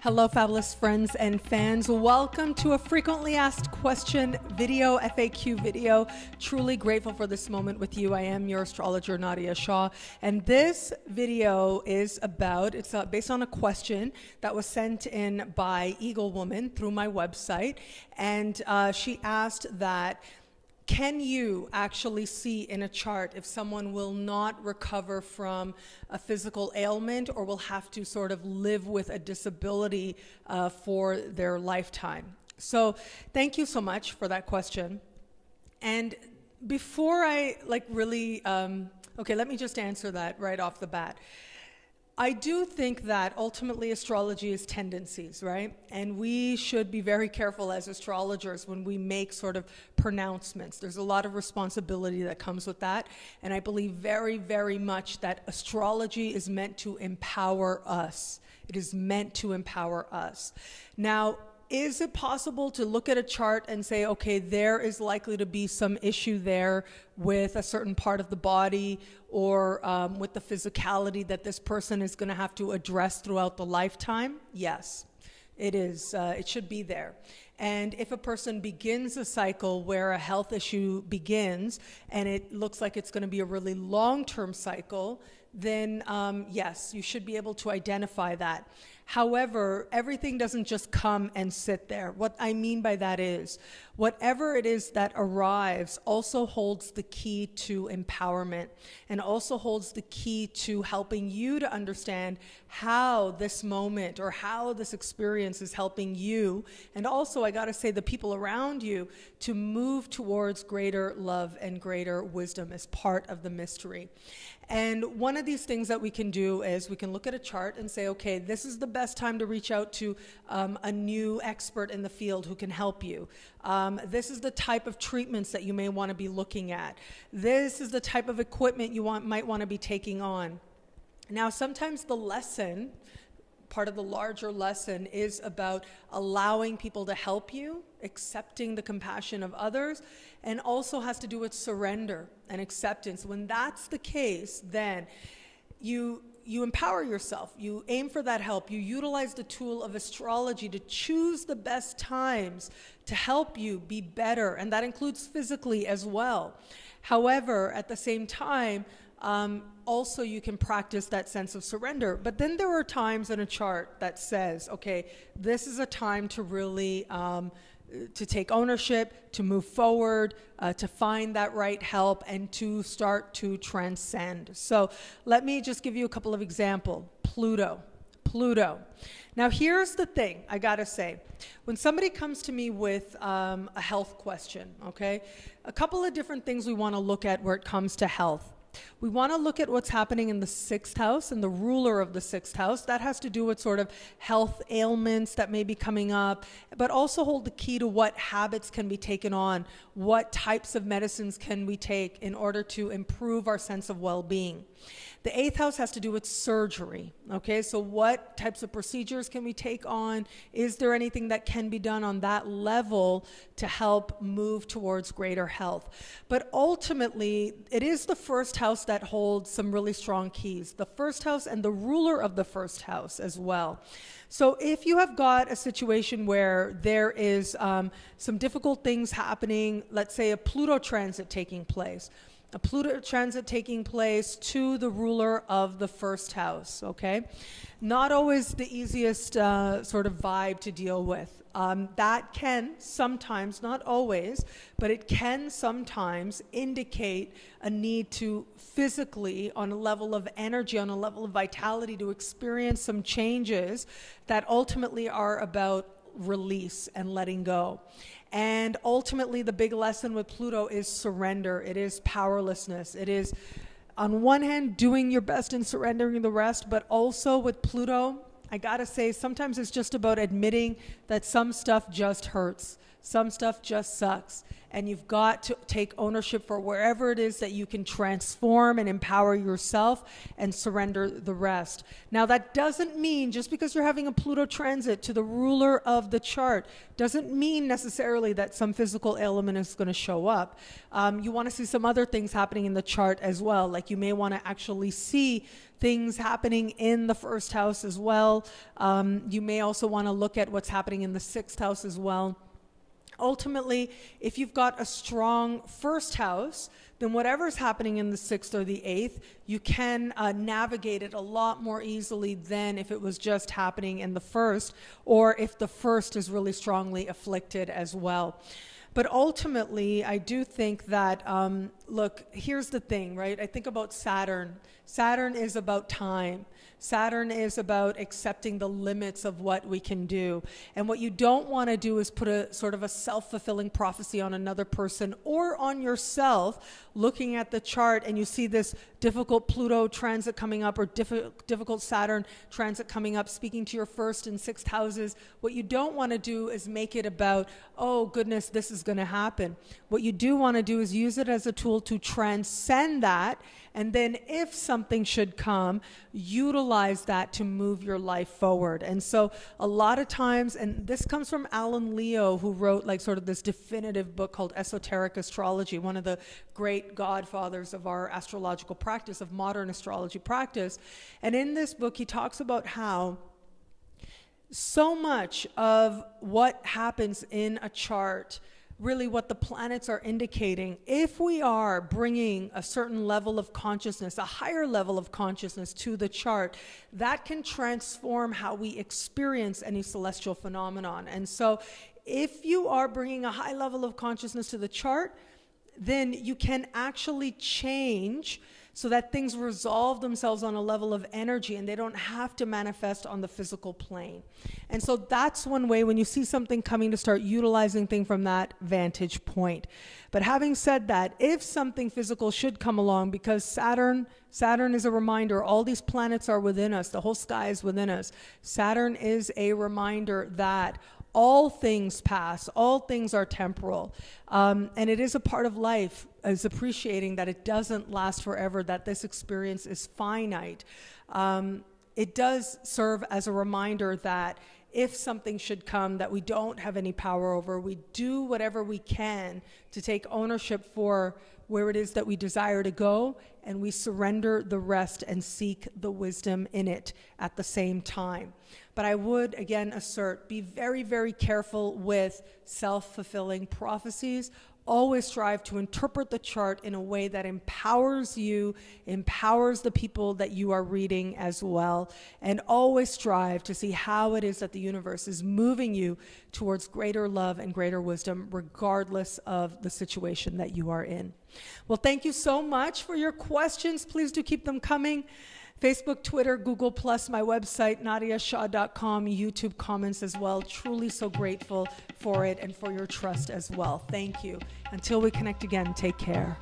Hello, fabulous friends and fans. Welcome to a frequently asked question video, FAQ video. Truly grateful for this moment with you. I am your astrologer, Nadiya Shah. And this video is about, it's based on a question that was sent in by Eagle Woman through my website. And she asked that, can you actually see in a chart if someone will not recover from a physical ailment or will have to sort of live with a disability for their lifetime? So thank you so much for that question. And before I okay, let me just answer that right off the bat. I do think that ultimately astrology is tendencies, right? And we should be very careful as astrologers when we make sort of pronouncements. There's a lot of responsibility that comes with that. And I believe very, very much that astrology is meant to empower us. It is meant to empower us. Now, is it possible to look at a chart and say, okay, there is likely to be some issue there with a certain part of the body or with the physicality that this person is going to have to address throughout the lifetime? Yes, it is. It should be there. And if a person begins a cycle where a health issue begins and it looks like it's going to be a really long-term cycle, then yes, you should be able to identify that. However, everything doesn't just come and sit there. What I mean by that is, whatever it is that arrives also holds the key to empowerment and also holds the key to helping you to understand how this moment or how this experience is helping you, and also, I gotta say, the people around you, to move towards greater love and greater wisdom as part of the mystery. And one of these things that we can do is we can look at a chart and say, okay, this is the best time to reach out to a new expert in the field who can help you. This is the type of treatments that you may want to be looking at. This is the type of equipment you might want to be taking on. Now, sometimes the lesson, part of the larger lesson, is about allowing people to help you, accepting the compassion of others, and also has to do with surrender and acceptance. When that's the case, then you empower yourself, you aim for that help, you utilize the tool of astrology to choose the best times to help you be better, and that includes physically as well. However, at the same time, also you can practice that sense of surrender. But then there are times in a chart that says, okay, this is a time to really to take ownership, to move forward, to find that right help, and to start to transcend. So let me just give you a couple of examples. Pluto. Now here's the thing, I gotta say. When somebody comes to me with a health question, okay, a couple of different things we want to look at where it comes to health. We want to look at what's happening in the 6th house and the ruler of the 6th house. That has to do with sort of health ailments that may be coming up, but also hold the key to what habits can be taken on, what types of medicines can we take in order to improve our sense of well-being. The 8th house has to do with surgery, okay? So what types of procedures can we take on? Is there anything that can be done on that level to help move towards greater health? But ultimately, it is the 1st house that holds some really strong keys. The 1st house and the ruler of the 1st house as well. So if you have got a situation where there is some difficult things happening, let's say a Pluto transit taking place, a Pluto transit taking place to the ruler of the 1st house, okay? Not always the easiest sort of vibe to deal with. That can sometimes, not always, but it can sometimes indicate a need to physically, on a level of energy, on a level of vitality, to experience some changes that ultimately are about release and letting go. And ultimately, the big lesson with Pluto is surrender. It is powerlessness. It is, on one hand, doing your best and surrendering the rest, but also with Pluto, I gotta say, sometimes it's just about admitting that some stuff just hurts. Some stuff just sucks. And you've got to take ownership for wherever it is that you can transform and empower yourself and surrender the rest. Now, that doesn't mean just because you're having a Pluto transit to the ruler of the chart doesn't mean necessarily that some physical ailment is going to show up. You want to see some other things happening in the chart as well. Like you may want to actually see things happening in the first house as well. You may also want to look at what's happening in the sixth house as well. Ultimately, if you've got a strong first house, then whatever's happening in the sixth or the eighth, you can navigate it a lot more easily than if it was just happening in the first, or if the first is really strongly afflicted as well. But ultimately, I do think that, look, here's the thing, right? I think about Saturn. Saturn is about time. Saturn is about accepting the limits of what we can do. And what you don't want to do is put a sort of a self-fulfilling prophecy on another person or on yourself, looking at the chart and you see this difficult Pluto transit coming up or difficult Saturn transit coming up, speaking to your first and sixth houses. What you don't want to do is make it about, oh goodness, this is going to happen. What you do want to do is use it as a tool to transcend that. And then if something should come, utilize that to move your life forward. And so a lot of times, and this comes from Alan Leo, who wrote like sort of this definitive book called Esoteric Astrology, one of the great godfathers of our astrological practice, of modern astrology practice. And in this book, he talks about how so much of what happens in a chart, really what the planets are indicating, if we are bringing a certain level of consciousness, a higher level of consciousness to the chart, that can transform how we experience any celestial phenomenon. And so if you are bringing a high level of consciousness to the chart, then you can actually change so that things resolve themselves on a level of energy and they don't have to manifest on the physical plane. And so that's one way when you see something coming to start utilizing things from that vantage point. But having said that, if something physical should come along, because Saturn is a reminder, all these planets are within us, the whole sky is within us. Saturn is a reminder that all things pass, all things are temporal. And it is a part of life, is appreciating that it doesn't last forever, that this experience is finite. It does serve as a reminder that if something should come that we don't have any power over, we do whatever we can to take ownership for where it is that we desire to go, and we surrender the rest and seek the wisdom in it at the same time. But I would, again, assert, be very, very careful with self-fulfilling prophecies. Always strive to interpret the chart in a way that empowers you, empowers the people that you are reading as well, and always strive to see how it is that the universe is moving you towards greater love and greater wisdom, regardless of the situation that you are in. Well, thank you so much for your questions. Please do keep them coming. Facebook, Twitter, Google+, my website, nadiyashah.com, YouTube comments as well. Truly so grateful for it and for your trust as well. Thank you. Until we connect again, take care.